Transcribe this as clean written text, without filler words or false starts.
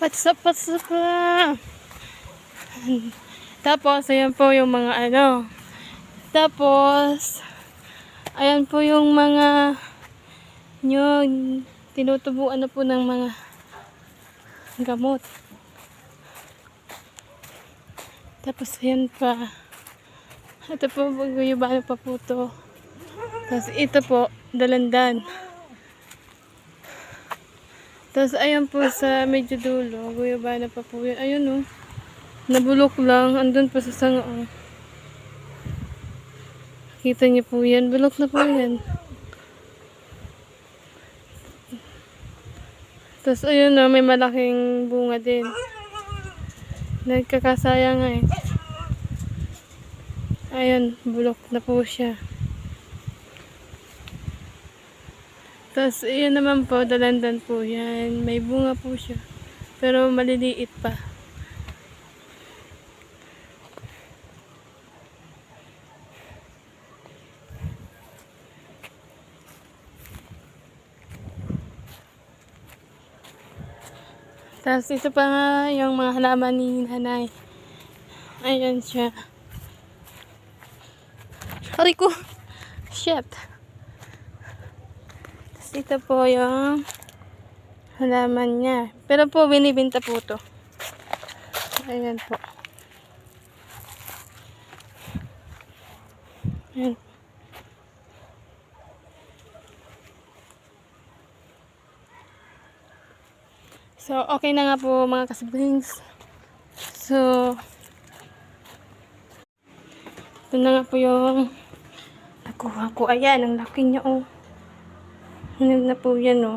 What's up, what's up na? Tapos, ayan po yung mga ano. Tapos, ayan po yung mga yung tinutubuan na po ng mga gamot. Tapos, ayan pa. Ito po, guyubano pa po to. Tapos, ito po, dalandan. Tapos, ayan po sa medyo dulo, guyubano pa po yun. Ayun o. Nabulok lang. Andun pa sa sanga o. Kita niyo po yan. Bulok na po yan. Tapos, ayun o. May malaking bunga din. Nagkakasaya nga eh. Ayan. Bulok na po siya. Tapos, yun naman po, dalandan po yan. May bunga po siya. Pero maliliit pa. Tapos, ito pa nga yung mga halaman ni nanay. Ayan siya. Aray ko! Shit! Ito po yung halaman niya. Pero po, binibenta po to. Ayan po. Ayan. So, okay na nga po mga kasiblings. So, ito na nga po yung nakuha ko. Ayan, ang laki niya oh. Ano na po yan oh.